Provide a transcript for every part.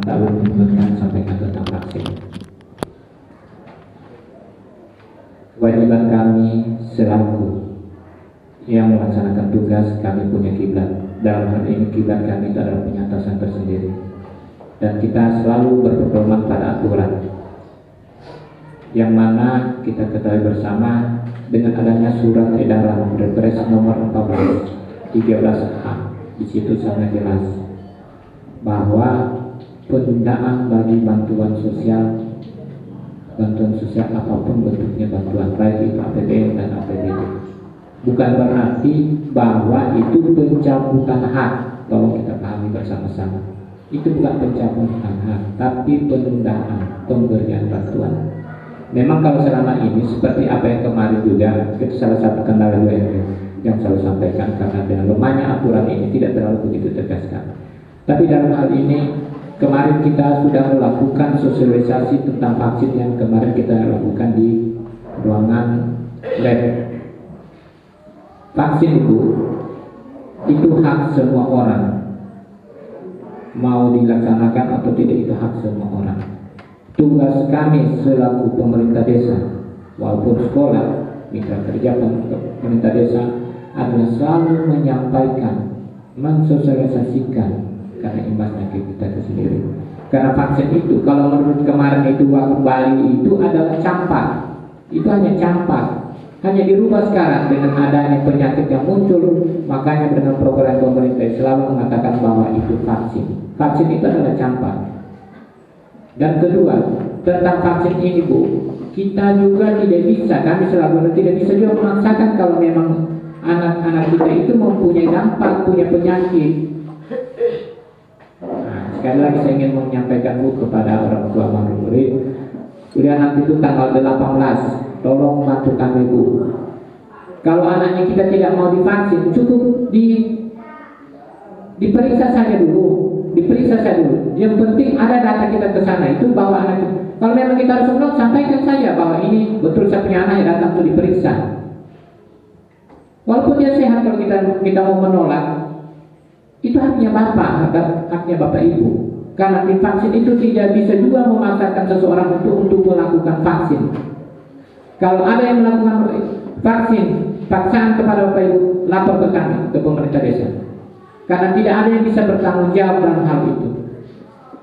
Pak Gubernur sampaikan tentang vaksin. Kewajiban kami selaku yang melaksanakan tugas, kami punya kiblat. Dalam hal ini kiblat kami itu adalah penyatasan tersendiri, dan kita selalu berpedoman pada aturan yang mana kita ketahui bersama dengan adanya surat edaran Perpres nomor 14/13A. Di situ sangat jelas bahwa penundaan bagi bantuan sosial apapun bentuknya bantuan, baik itu APBN dan APBD, bukan berarti bahwa itu pencabutan hak. Tolong kita pahami bersama-sama, itu bukan pencabutan hak, tapi penundaan pemberian bantuan. Memang kalau selama ini seperti apa yang kemarin juga, itu salah satu kendala juga yang selalu sampaikan, karena dengan lemahnya aturan ini tidak terlalu begitu tegaskan. Tapi dalam hal ini kemarin kita sudah melakukan sosialisasi tentang vaksin yang kemarin kita lakukan di ruangan lab. Vaksin itu hak semua orang, mau dilaksanakan atau tidak itu hak semua orang. Tugas kami selaku pemerintah desa, walaupun sekolah, mitra kerja pemerintah desa, adalah selalu menyampaikan, mensosialisasikan, karena imbasnya kita itu sendiri. Karena vaksin itu, kalau menurut kemarin itu waktu Bali itu adalah campak, itu hanya campak, hanya dirubah sekarang dengan adanya penyakit yang muncul. Makanya dengan program pemerintah selalu mengatakan bahwa itu vaksin. Vaksin itu adalah campak. Dan kedua, tentang vaksin ini kita juga tidak bisa, kami selalu tidak bisa juga memaksakan kalau memang anak-anak kita itu mempunyai dampak, punya penyakit. Sekali lagi saya ingin menyampaikan kepada orang tua murid, udah nanti itu tanggal 18, tolong bantu kami kalau anaknya kita tidak mau divaksin, cukup diperiksa saja dulu. Yang penting ada data kita ke sana, itu bawa anak kita. Kalau memang kita harus menolak, sampaikan saja bahwa ini betul saya punya anak yang datang untuk diperiksa. Walaupun dia sehat, kalau kita mau menolak, itu haknya bapak ibu. Karena divaksin itu tidak bisa juga memaksakan seseorang untuk melakukan vaksin. Kalau ada yang melakukan paksaan kepada bapak ibu, lapor ke kami, ke pemerintah desa. Karena tidak ada yang bisa bertanggung jawab dalam hal itu.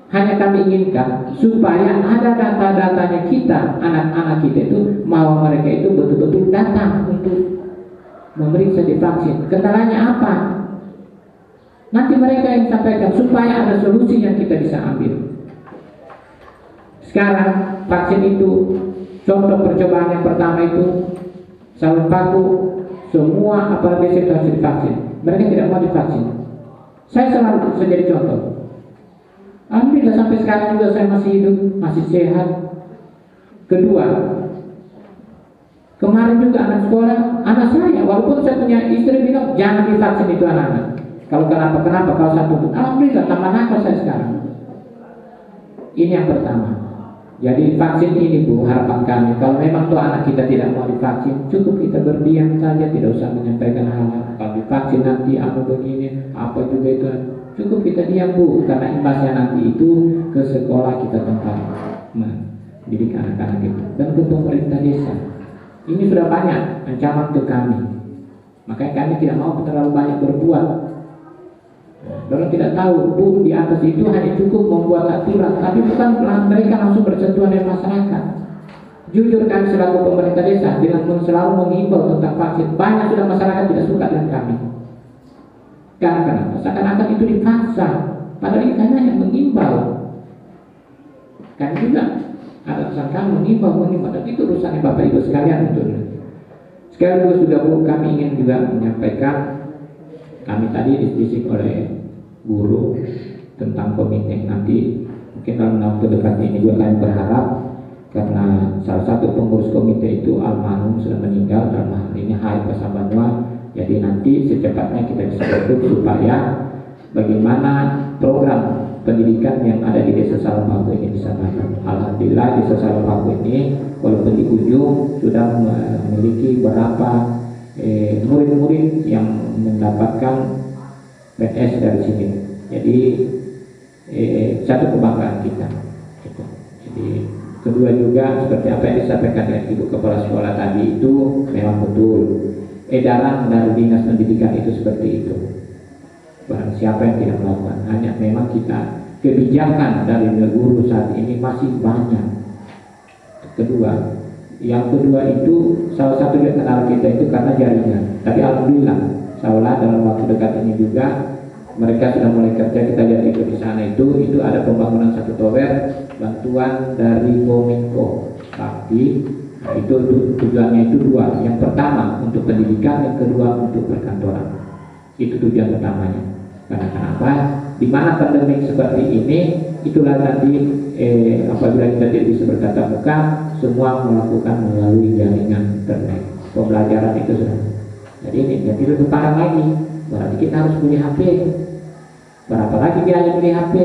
Hanya kami inginkan supaya ada data-datanya kita, anak-anak kita itu, bahwa mereka itu betul-betul datang untuk memeriksa divaksin. Kendalanya apa? Nanti mereka yang sampaikan supaya ada solusi yang kita bisa ambil. Sekarang vaksin itu, contoh percobaan yang pertama itu salin paku, semua aparat desa itu harus divaksin. Mereka tidak mau divaksin. Saya selalu jadi contoh. Alhamdulillah sampai sekarang juga saya masih hidup, masih sehat. Kedua, kemarin juga anak sekolah, anak saya, walaupun saya punya istri bilang jangan divaksin itu anak-anak. Kalau kenapa? Kalau satu pun, alhamdulillah tambah nakal saya sekarang. Ini yang pertama. Jadi vaksin ini harapan kami, kalau memang tuh anak kita tidak mau divaksin, cukup kita berdiam saja, tidak usah menyampaikan hal-hal. Kalau divaksin nanti begini, apa juga itu, cukup kita diam karena imbasnya nanti itu ke sekolah kita tempat mendidik anak-anak itu dan ke pemerintah desa. Ini sudah banyak ancaman ke kami, makanya kami tidak mau terlalu banyak berbuat. Orang tidak tahu, di atas itu hanya cukup membuat aturan, tapi bukan mereka langsung bersentuhan dengan masyarakat. Jujur kami selaku pemerintah desa dengan selalu mengimbau tentang vaksin, banyak sudah masyarakat tidak suka dengan kami. Karena seakan-akan itu dipaksa, padahal ini kami hanya mengimbau. Kami juga ada urusan kami mengimbau, dan itu urusannya Bapak Ibu sekalian untuk. Sekaligus juga kami ingin juga menyampaikan, kami tadi diskusik oleh guru tentang komite nanti, mungkin dalam waktu dekat ini juga kami berharap, karena salah satu pengurus komite itu almarhum sudah meninggal, dalam hal ini Hai Pasabanua. Jadi nanti secepatnya kita bisa bentuk supaya bagaimana program pendidikan yang ada di Desa Salonpaku ini bisa maju. Alhamdulillah Desa Salonpaku ini walaupun di ujung sudah memiliki beberapa murid-murid yang mendapatkan PNS dari sini. Jadi satu kebanggaan kita. Gitu. Jadi kedua juga seperti apa yang disampaikan oleh Ibu Kepala Sekolah tadi itu memang betul. Edaran dari Dinas Pendidikan itu seperti itu. Barang siapa yang tidak melakukan, hanya memang kita kebijakan dari guru saat ini masih banyak. Yang kedua itu salah satu di antara kita itu karena jaringan. Tapi alhamdulillah, seolah dalam waktu dekat ini juga mereka sudah mulai kerja. Kita lihat itu di sana itu ada pembangunan satu tower bantuan dari Kominfo. Tapi itu tujuannya itu dua. Yang pertama untuk pendidikan, yang kedua untuk perkantoran. Itu tujuan utamanya. Karena kenapa? Di mana pandemi seperti ini, itulah nanti apabila kita tidak bisa bertatap muka, semua melakukan melalui jaringan internet. Pembelajaran itu sudah. Jadi ini jadi lebih parah lagi. Berarti kita harus beli HP. Berapa lagi biaya beli HP?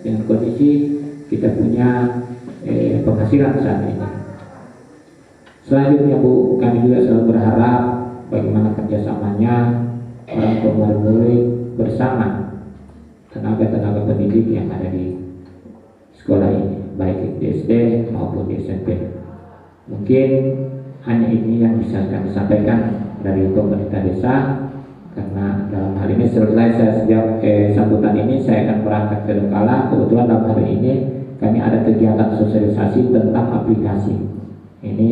Dengan kondisi kita punya penghasilan saat ini. Selanjutnya Bu, kami juga selalu berharap bagaimana kerjasamanya orang tua murid bersama tenaga-tenaga pendidik yang ada di sekolah ini, baik di SD maupun di SMP. Mungkin hanya ini yang bisa kami sampaikan dari pemerintah desa, karena dalam hal ini selesai saya sejak sambutan ini saya akan berangkat ke Donggala. Kebetulan dalam hari ini kami ada kegiatan sosialisasi tentang aplikasi. Ini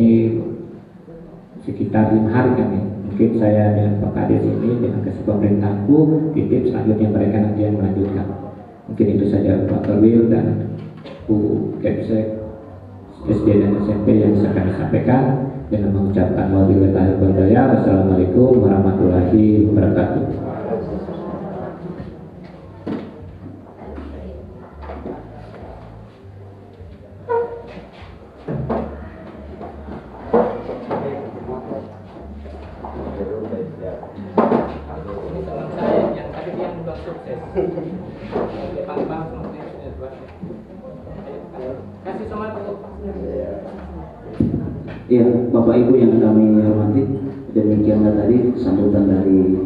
sekitar 5 hari kami. Mungkin saya dengan Pak Kades ini dengan kasih pemerintahku titip, selanjutnya mereka nanti yang melanjutkan. Mungkin itu saja Pak Terwil dan Bu Kepsek SD dan SMP yang bisa kami sampaikan. Dengan mengucapkan wabillahi taufiq. Wassalamualaikum warahmatullahi wabarakatuh. Ya, Bapak Ibu yang kami hormati, demikianlah tadi sambutan dari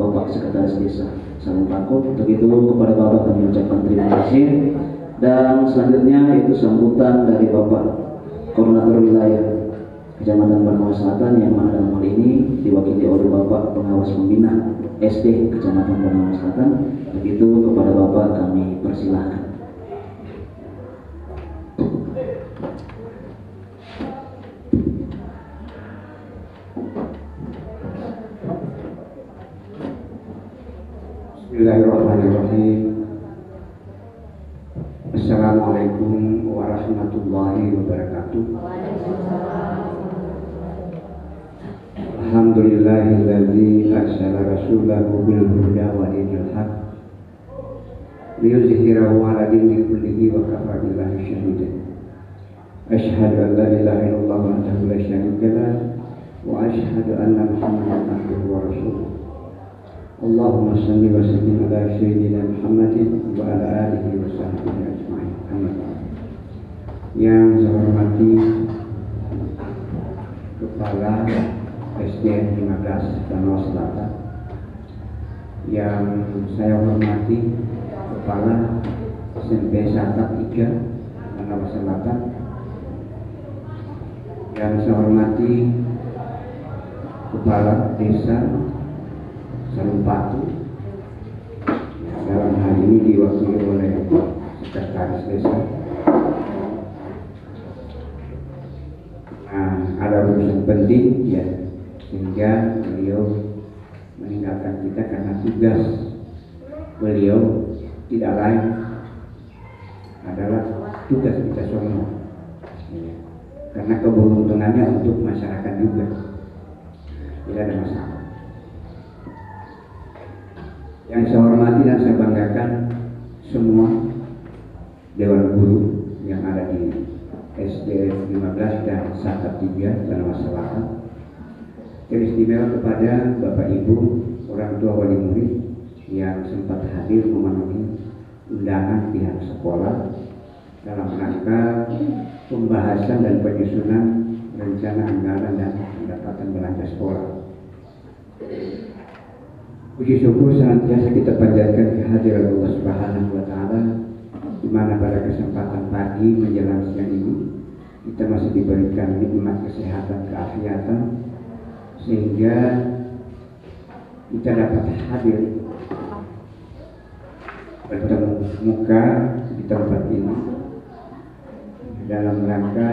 Bapak Sekretaris Desa Salempako. Untuk itu kepada Bapak kami ucapkan terima kasih. Dan selanjutnya itu sambutan dari Bapak Koordinator Wilayah Kecamatan Banawa Selatan, yang mana dalam hal ini diwakili oleh Bapak Pengawas Pembina SD Kecamatan Banawa Selatan. Untuk itu kepada Bapak kami persilahkan. Bismillahirrahmanirrahim. Assalamualaikum warahmatullahi wabarakatuh. Alhamdulillahilladzi arsala rasulahu bil huda wa dinil haq liyuzhirahu 'ala dini kullihi wa kafa billahi shahidan. Asyhadu an la ilaha illallah wahdahu la syarika lah wa asyhadu anna Muhammadan abduhu wa rasuluh. Allahumma salli wa sallim ala sayyidina Muhammadin wa ala alihi wa sahbihi ajma'in. Yang saya hormati Kepala SDN 15 Banawa Selatan, yang saya hormati Kepala SMP Satap 3 Banawa Selatan, yang saya hormati Kepala Desa Salumpatu, dalam hal ini diwakili oleh Sekretaris Desa. Nah, ada urusan penting ya, sehingga beliau meninggalkan kita karena tugas beliau tidak lain adalah tugas kita semua ya. Karena keberuntungannya untuk masyarakat juga, tidak ada masalah. Yang saya hormati dan saya banggakan semua Dewan Guru yang ada di SD 15 dan Satap 3 Banawa Selatan. Teristimewa kepada Bapak Ibu orang tua wali murid yang sempat hadir memenuhi undangan pihak sekolah dalam rangka pembahasan dan penyusunan rencana anggaran dan pendapatan belanja sekolah. Puji syukur senantiasa kita panjatkan kehadiran Allah Subhanahu wa Ta'ala, di mana pada kesempatan pagi menjelang siang ini kita masih diberikan nikmat kesehatan, keafiatan, sehingga kita dapat hadir bertemu muka di tempat ini dalam rangka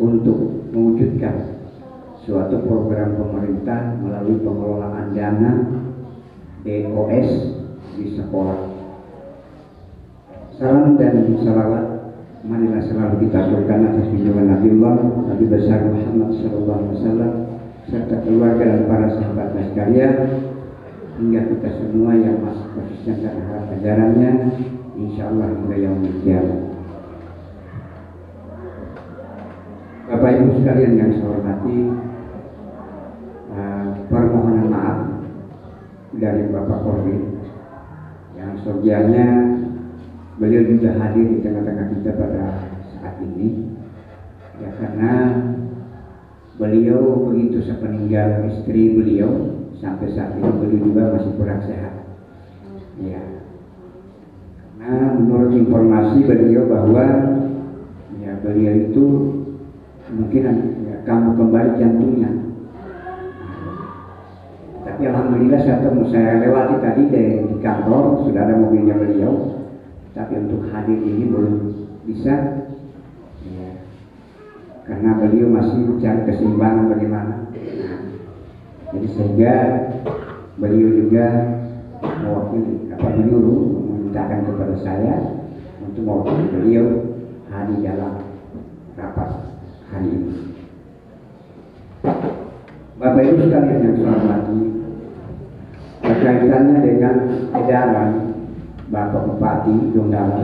untuk mewujudkan suatu program pemerintah melalui pengelolaan dana DOS di sekolah. Salam dan salawat marilah selalu kita aturkan atas junjungan Nabi besar Muhammad SAW serta keluarga dan para sahabatnya sekalian, hingga kita semua yang masih konsisten dan harap ajarannya, insya Allah hingga yaumil qiyamah. Bapak Ibu sekalian yang saya hormati, permohonan maaf dari Bapak Korwin yang sebenarnya beliau juga hadir di tengah-tengah kita pada saat ini, ya, karena beliau begitu sepeninggal istri beliau sampai saat ini beliau juga masih kurang sehat, ya, karena menurut informasi beliau bahwa ya beliau itu kemungkinan ya, kambuh kembali jantungnya. Tapi alhamdulillah saya lewati tadi di kantor sudah ada mobilnya beliau, tapi untuk hadir ini belum bisa, ya, karena beliau masih mencari keseimbangan bagaimana. Jadi sehingga beliau juga mewakili menyuruh memintakan kepada saya untuk mewakili beliau hadir dalam rapat hari ini. Bapak Ibu sekalian yang saya hormati, berkaitannya dengan edaran Bapak Bupati Donggala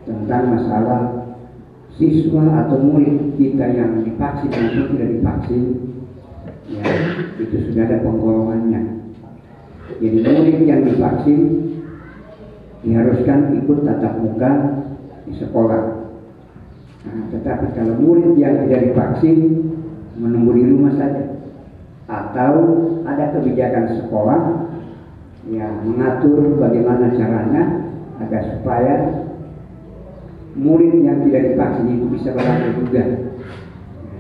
tentang masalah siswa atau murid kita yang divaksin maupun tidak divaksin, ya, itu sudah ada penggolongannya. Jadi murid yang divaksin diharuskan ikut tatap muka di sekolah. Nah, tetapi kalau murid yang tidak divaksin menunggu di rumah saja, atau ada kebijakan sekolah yang mengatur bagaimana caranya agar supaya murid yang tidak divaksin itu bisa belajar juga.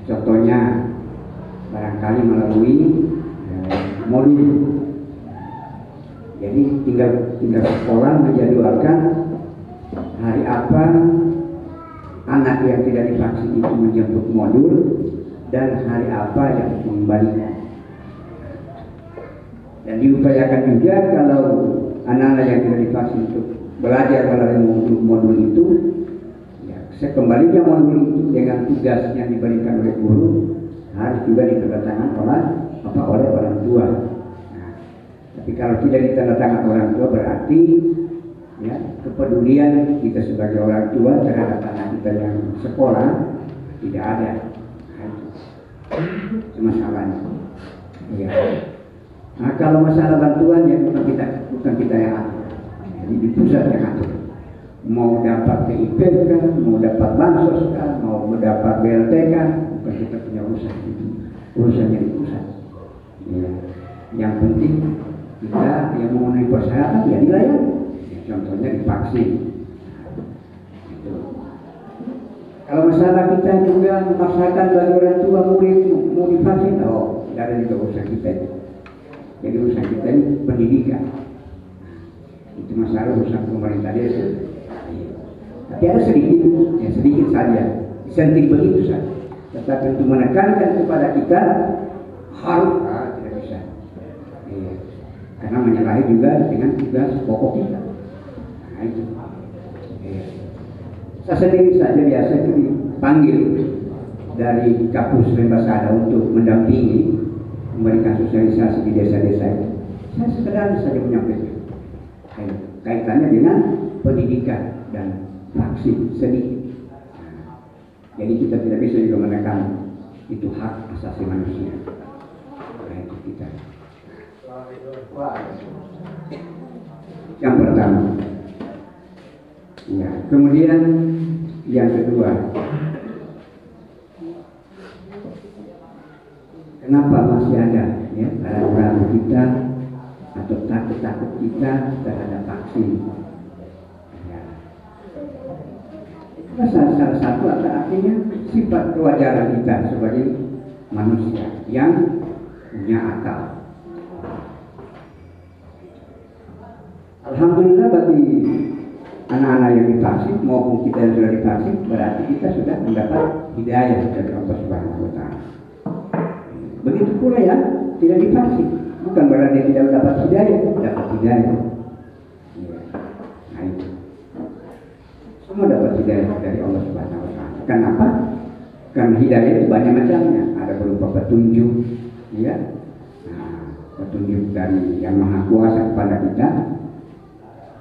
Contohnya barangkali melalui modul. Jadi tinggal sekolah menjadwalkan hari apa anak yang tidak divaksin itu menjemput modul dan hari apa yang mengembalikan. Dan diupayakan juga kalau anak-anak yang tidak divaksin itu belajar melalui modul itu, ya, sekembalinya modul itu dengan tugas yang diberikan oleh guru harus juga ditandatangani oleh orang tua. Nah, tapi kalau tidak ditandatangani orang tua berarti ya kepedulian kita sebagai orang tua terhadap anak kita yang sekolah tidak ada. Nah, itu masalahnya. Ya. Nah, kalau masalah bantuan ya bukan kita yang atur, jadi di pusat yang atur. Mau dapat PIP kan, mau dapat bansos kan, mau dapat BLT kan, bukan kita punya urusan itu, urusannya di pusat. Ya. Yang penting kita yang memenuhi persyaratan ya dilayani. Ya, contohnya divaksin. Gitu. Kalau masalah kita juga memaksakan bagi orang tua murid mau divaksin, oh tidak ada juga urusan kita itu. Jadi urusan kita ini pendidikan. Itu masalah urusan pemerintah desa. Tapi ada sedikit saja, disenting begitu saja. Tetapi untuk menekankan kepada kita harus tidak bisa. Iya. Karena menyalahi juga dengan tugas pokok kita. Nah itu. Iya. Saya sendiri saja biasa itu dipanggil dari Kapus Lembasada untuk mendampingi memberikan sosialisasi di desa-desa itu. Saya sekedar saja menyampaikan kaitannya dengan pendidikan dan vaksin sedikit. Jadi kita tidak bisa juga menekan itu hak asasi manusia. Nah, itu kita. Yang pertama. Ya, kemudian yang kedua. Kenapa masih ada ya para kita atau takut-takut kita terhadap vaksin. Ya. Itulah salah satu artinya sifat kewajaran kita sebagai manusia yang punya akal. Alhamdulillah bagi anak-anak yang divaksin maupun kita yang sudah divaksin, berarti kita sudah mendapat hidayah dari Allah Subhanahu wa Ta'ala. Begitu pula yang tidak divaksin, bukan berarti tidak mendapat hidayah, dapat hidayah. Nah itu, semua dapat hidayah dari Allah Subhanahu wa Ta'ala. Kenapa? Karena hidayah itu banyak macamnya, ada berupa petunjuk, ya, petunjuk dari Yang Maha Kuasa kepada kita,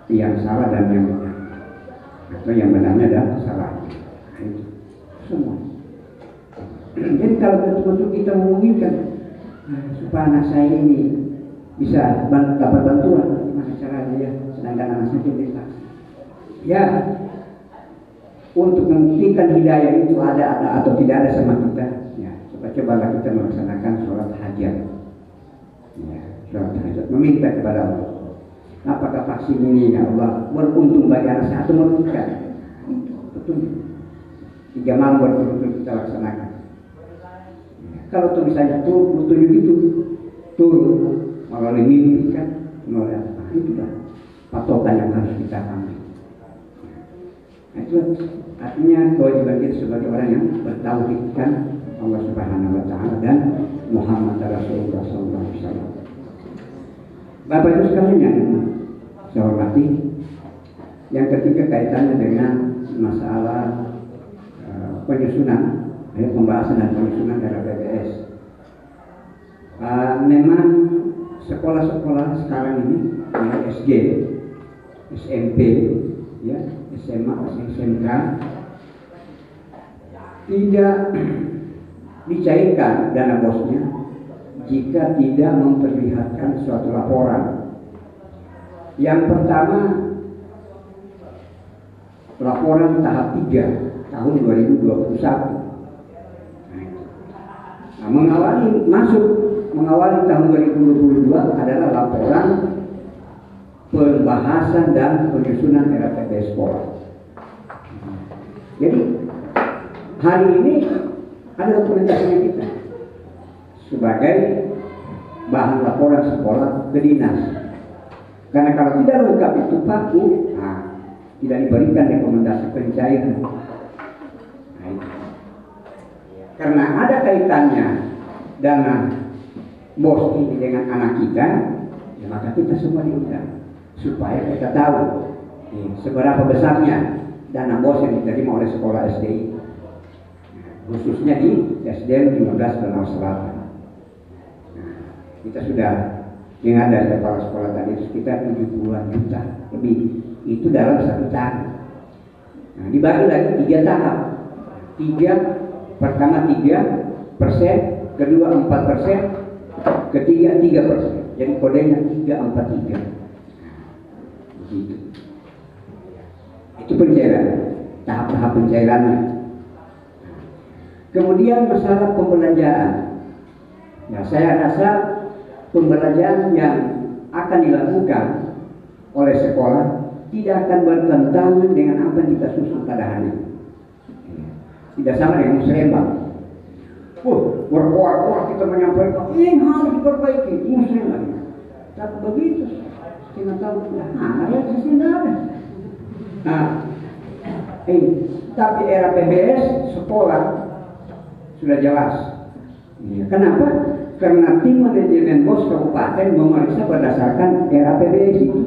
yang salah dan yang benar, atau yang benarnya dan salah. Itu semua. Jadi kalau betul-betul kita menginginkan supaya anak saya ini bisa dapat bantuan, gimana caranya ya? Sedangkan anak saya tidak. Ya, untuk membuktikan hidayah itu ada atau tidak ada sama kita, ya, cobalah kita melaksanakan sholat hajat, ya, sholat hajat, meminta kepada Allah. Apakah vaksin ini ya Allah beruntung bagi anak saya atau merugikan? Betul. 3 malam berturut-turut kita laksanakan. Kalau tulisannya betul itu turun melalui mimpi kan, melalui apa? Itulah patokan yang harus kita ambil. Nah, itu artinya kewajiban kita sebagai orang yang bertauhidkan Allah Subhanahu wa Ta'ala dan Muhammad Rasulullah SAW. Bapak Ibu sekalian yang saya hormati, yang ketiga kaitannya dengan masalah penyusunan, pembahasan dan penyusunan RAPBS. Memang sekolah-sekolah sekarang ini, SD, SMP, ya, SMA, SMK, tidak dicairkan dana bosnya jika tidak memperlihatkan suatu laporan. Yang pertama, laporan tahap 3 tahun 2021. Nah, mengawali tahun 2022 adalah laporan pembahasan dan penyusunan RAPBS sekolah. Jadi hari ini ada dokumentasinya kita sebagai bahan laporan sekolah ke dinas. Karena kalau tidak lengkap itu paku, tidak diberikan rekomendasi pencairan. Karena ada kaitannya dana bos ini dengan anak kita, ya maka kita semua diundang supaya kita tahu seberapa besarnya dana bos yang diterima oleh sekolah SDI, khususnya di SDN 15 Danau Selatan. Kita sudah yang ada kepala sekolah tadi sekitar 70-an juta lebih, itu dalam 1 tahun. Nah, dibagi lagi 3 tahap. Pertama 3%, kedua 4%, ketiga 3%. Jadi kodenya 343. Begitu. Itu pencairan, tahap-tahap pencairannya. Kemudian masalah pembelanjaan. Nah, saya rasa pembelanjaan yang akan dilakukan oleh sekolah tidak akan bertentangan dengan apa yang kita susun pada hari ini. Tidak sama dengan musrembang. Berkuar-kuar kita menyampaikan ini harus diperbaiki, musrembang. Tapi begitu, setengah tahun realisasi tidak ada. Tapi RAPBS sekolah sudah jelas. Kenapa? Karena tim manajemen bos kabupaten memeriksa berdasarkan RAPBS itu.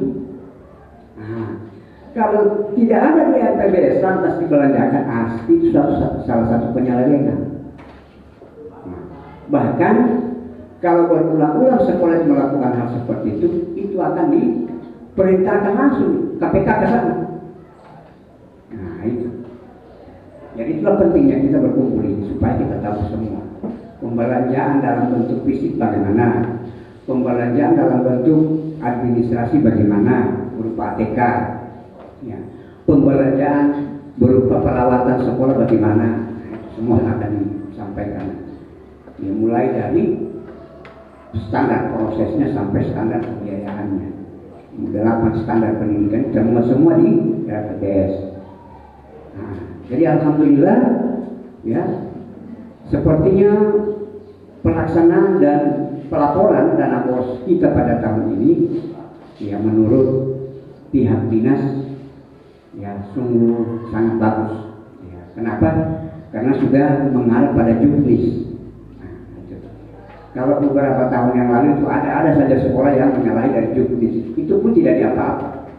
Kalau tidak ada di RAPBS lantas dibelanjakan, itu salah satu penyelewengan. Bahkan kalau berulang-ulang sekolah melakukan hal seperti itu akan diperintahkan langsung KPK ke sana. Nah itu. Jadi itulah pentingnya kita berkumpul ini supaya kita tahu semua. Pembelanjaan dalam bentuk fisik bagaimana, pembelanjaan dalam bentuk administrasi bagaimana, berupa ATK, ya. Pembelanjaan berupa perawatan sekolah bagaimana, semua akan disampaikan. Ya, mulai dari standar prosesnya sampai standar pembiayaannya. 8 standar pendidikan semua di RPTS. Nah, jadi alhamdulillah ya, sepertinya pelaksanaan dan pelaporan dana bos kita pada tahun ini ya menurut pihak dinas ya sungguh sangat bagus. Ya, kenapa? Karena sudah mengarah pada juknis. Nah, kalau beberapa tahun yang lalu itu ada saja sekolah yang menyalahi dari juknis, itu pun tidak diapa-apa,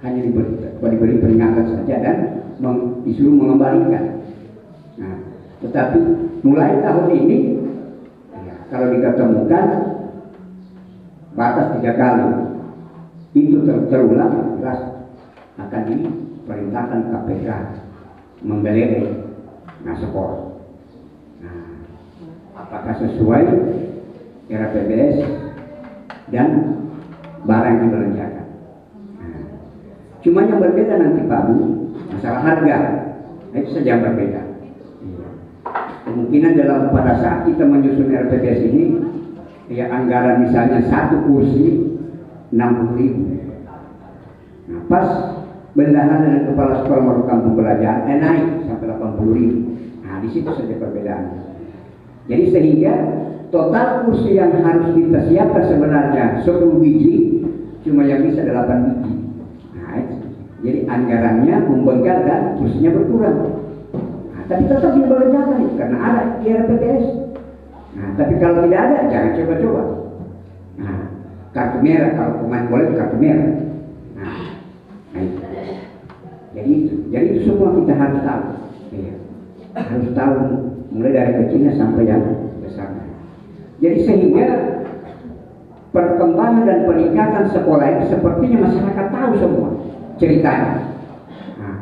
hanya diberi peringatan saja dan disuruh mengembalikan. Nah, tetapi mulai tahun ini ya, kalau diketemukan batas 3 kali itu terulang, jelas akan diperintahkan KPK menggeledah sekolah. Nah, apakah sesuai RPBS dan barang yang dibelanjakan. Nah, cuma yang berbeda nanti Pak Bu, masalah harga, itu saja yang berbeda. Kemungkinan pada saat kita menyusun RPBS ini, ya anggaran misalnya 1 kursi 60.000. Nah, pas bendahara dan kepala sekolah melakukan pembelajaran naik sampai 80.000. Nah, di situ saja perbedaannya. Jadi sehingga total kursi yang harus kita siapkan sebenarnya 10 biji, cuma yang bisa 8 biji. Nah, itu. Jadi anggarannya membengkak dan kursinya berkurang. Nah, tapi tetap dibelanjakan karena ada di RPTS. Nah, tapi kalau tidak ada, jangan coba-coba. Nah, kartu merah, kalau pemain bola itu kartu merah. Nah itu. Jadi itu semua kita harus tahu. Ya. Harus tahu mulai dari kecilnya sampai yang besar. Jadi sehingga perkembangan dan peningkatan sekolah ini sepertinya masyarakat tahu semua ceritanya. Nah,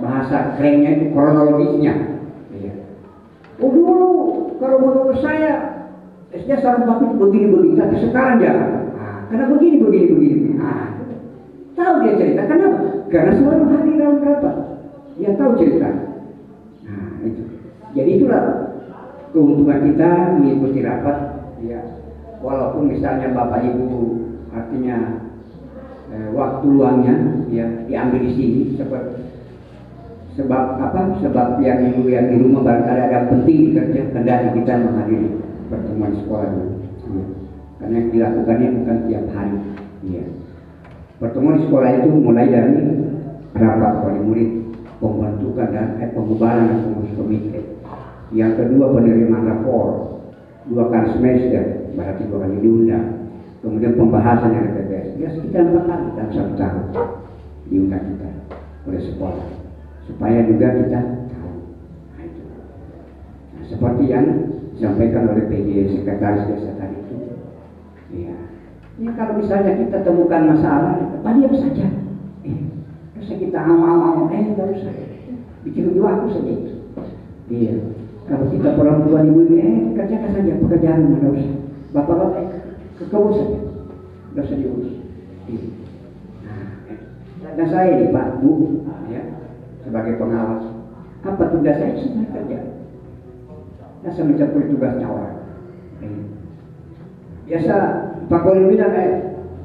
bahasa kerennya itu kronologisnya. Ya. Oh dulu kalau menurut saya SD Sarumpait itu begini, tapi sekarang jangan. Nah, karena begini. Nah, tahu dia cerita, kenapa? Karena selalu hadir dalam rapat. Dia tahu cerita. Nah, itu. Jadi itulah keuntungan kita mengikuti rapat. Ya, walaupun misalnya Bapak Ibu artinya waktu luangnya ya diambil di sini sebab apa? Sebab yang di rumah barangkali ada penting kerja, kendali kita menghadiri pertemuan sekolah ini. Ya. Karena yang dilakukannya bukan tiap hari. Ya. Pertemuan di sekolah itu mulai dari rapat wali murid, pembentukan dan pembubaran dan pengurus komite. Yang kedua penerimaan rapor 2 kali semester, berarti 2 kali diundang. Kemudian pembahasan RPBS, ya sekitar 4 kali dalam 1 tahun diundang kita oleh sekolah, supaya juga kita tahu. Nah, itu. Nah, seperti yang disampaikan oleh PJ Sekretaris Desa tadi itu, ya. Ini kalau misalnya kita temukan masalah, diam saja. Terus kita awal-awal, nggak usah. Bikin aku saja itu. Iya. Kalau kita perempuan ibu-ibu, kerjakan saja pekerjaan, nggak usah. Bapak-bapak, ke kebun saja. Nggak usah diurus. Iya. Nah, dan saya ini Pak, Bu, ya, sebagai pengawas, apa tugas saya? Saya kerja. Saya mencampuri tugasnya orang. Biasa Pak Koli bilang,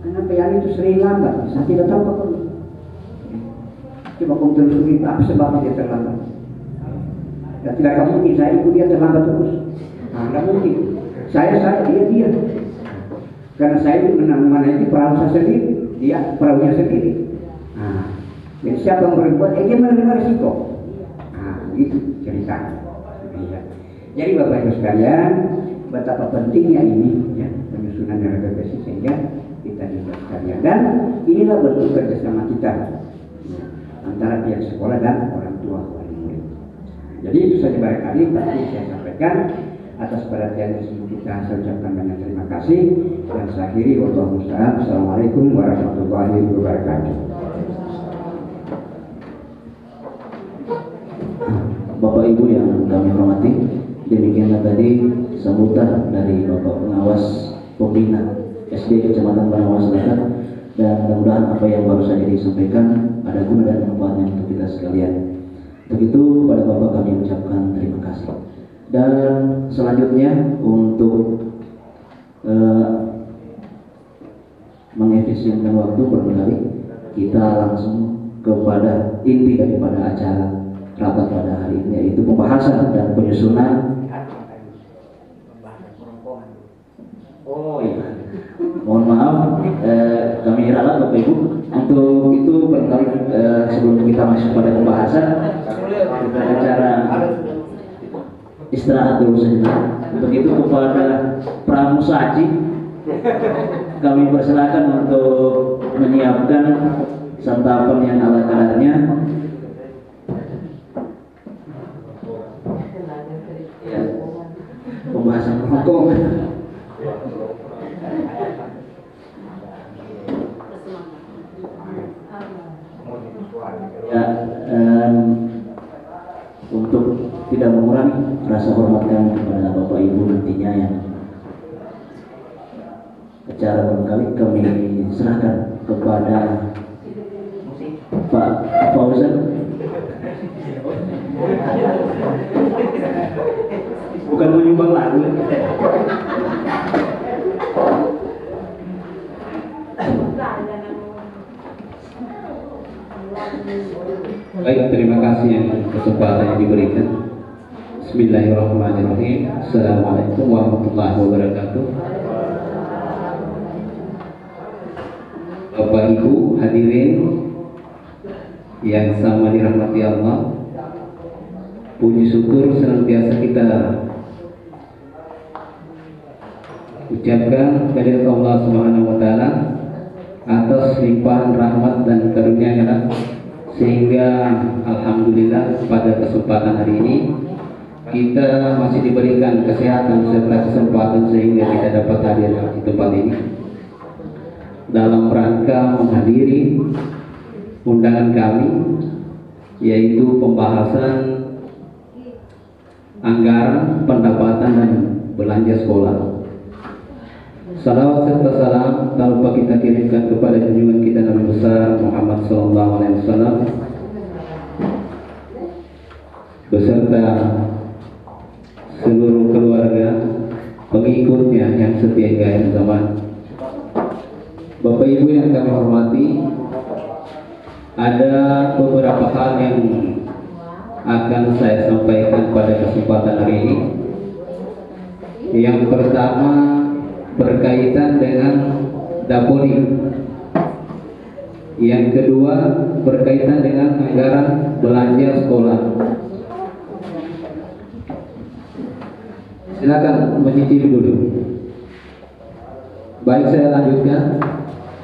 kenapa yang itu sering lambat? Saya tidak tahu Pak Koli. Coba kamu telusuri apa sebabnya dia terlambat. Dan tidak mungkin saya ikut dia terlambat terus. Nah, tidak mungkin. Saya dia. Karena saya menangani perahu saya sendiri, dia perahunya sendiri. Nah, jadi siapa yang berbuat, dia menerima risiko. Nah, begitu ceritanya. Ya. Jadi Bapak Ibu sekalian, betapa pentingnya ini ya, penyusunan RPBS sehingga kita dilibatkan. Dan inilah bentuk kerjasama kita ya, antara pihak sekolah dan orang tua wali murid. Jadi itu saja barangkali tadi saya sampaikan. Atas perhatian tersebut kita saya ucapkan banyak terima kasih dan saya akhiri wallahu a'lam. Assalamualaikum warahmatullahi wabarakatuh. Bapak Ibu yang kami hormati, demikianlah tadi sambutan dari Bapak Pengawas Pembina SD Kecamatan Banawa Selatan, dan mudah-mudahan apa yang baru saja disampaikan ada guna dan manfaatnya untuk kita sekalian. Untuk itu kepada Bapak kami ucapkan terima kasih. Dan selanjutnya untuk mengefisienkan waktu barangkali kita langsung kepada inti daripada acara rapat pada hari ini, yaitu pembahasan dan penyusunan. Oh iya, mohon maaf, kami ralat Bapak Ibu. Untuk itu barangkali sebelum kita masuk pada pembahasan, kita acara istirahat dulu sejenak. Untuk itu kepada pramusaji kami persilakan untuk menyiapkan santapan yang ala kadarnya. Ya, pembahasan rokok. Ya, untuk tidak mengurangi rasa hormat kami kepada Bapak Ibu nantinya yang acara barangkali kami serahkan kepada Pak Fauzan. Bukan menyumbang lagu. Baik, terima kasih yang kesempatan yang diberikan. Bismillahirrahmanirrahim. Assalamualaikum warahmatullahi wabarakatuh. Bapak Ibu hadirin yang sama dirahmati Allah, puji syukur senantiasa kita ucapkan kehadirat Allah Subhanahu wa taala atas limpahan rahmat dan karunia-Nya, sehingga alhamdulillah pada kesempatan hari ini kita masih diberikan kesehatan serta kesempatan sehingga kita dapat hadir di tempat ini dalam rangka menghadiri undangan kami, yaitu pembahasan anggaran pendapatan dan belanja sekolah. Salawat serta salam tak lupa kita kirimkan kepada junjungan kita Nabi besar Muhammad SAW beserta seluruh keluarga pengikutnya yang setia hingga akhir zaman. Bapak Ibu yang kami hormati, ada beberapa hal yang akan saya sampaikan pada kesempatan hari ini. Yang pertama berkaitan dengan Dapori. Yang kedua berkaitan dengan anggaran belanja sekolah. Silakan mencicipi dulu. Baik, saya lanjutkan.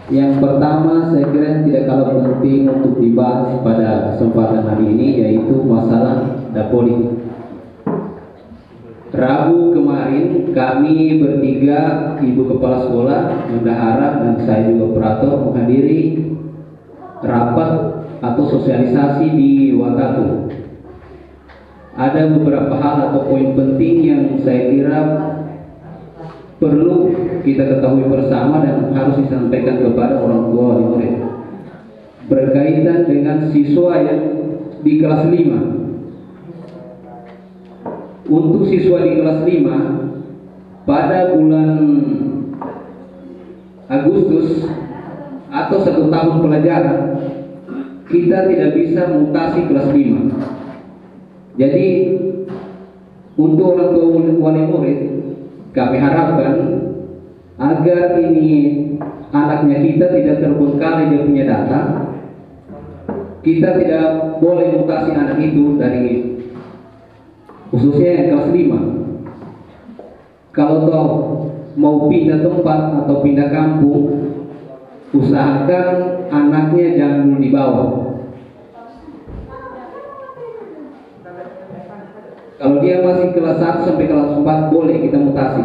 Yang pertama saya kira tidak kalah penting untuk dibahas pada kesempatan hari ini, yaitu masalah Dapori. Rabu kemarin kami bertiga, Ibu Kepala Sekolah, Bendahara, dan saya juga operator menghadiri rapat atau sosialisasi di Wakatu. Ada beberapa hal atau poin penting yang saya kira perlu kita ketahui bersama dan harus disampaikan kepada orang tua wali murid berkaitan dengan siswa yang di kelas 5. Untuk siswa di kelas 5 pada bulan Agustus atau 1 tahun pelajaran kita tidak bisa mutasi kelas 5. Jadi untuk orang tua wali murid kami harapkan agar ini anaknya kita tidak terbengkalai dia punya data. Kita tidak boleh mutasi anak itu dari khususnya yang kelas 5. Kalau toh mau pindah tempat atau pindah kampung, usahakan anaknya jangan dibawa. Kalau dia masih kelas 1 sampai kelas 4 boleh kita mutasi.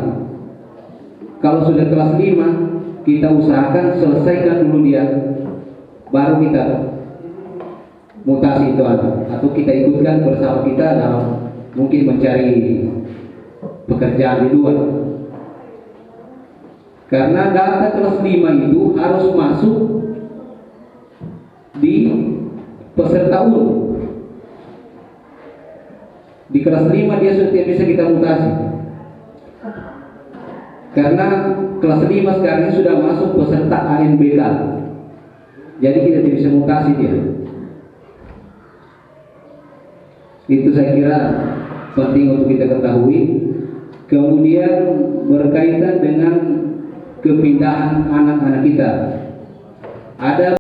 Kalau sudah kelas 5, kita usahakan selesaikan dulu dia, baru kita mutasi itu atau kita ikutkan bersama kita dalam mungkin mencari pekerjaan di luar. Karena data kelas 5 itu harus masuk di peserta undangan. Di kelas 5 dia sudah bisa kita mutasi. Karena kelas 5 sekarang ini sudah masuk peserta ANBK. Jadi kita tidak bisa mutasi dia. Itu saya kira penting untuk kita ketahui. Kemudian berkaitan dengan kepindahan anak-anak kita. Ada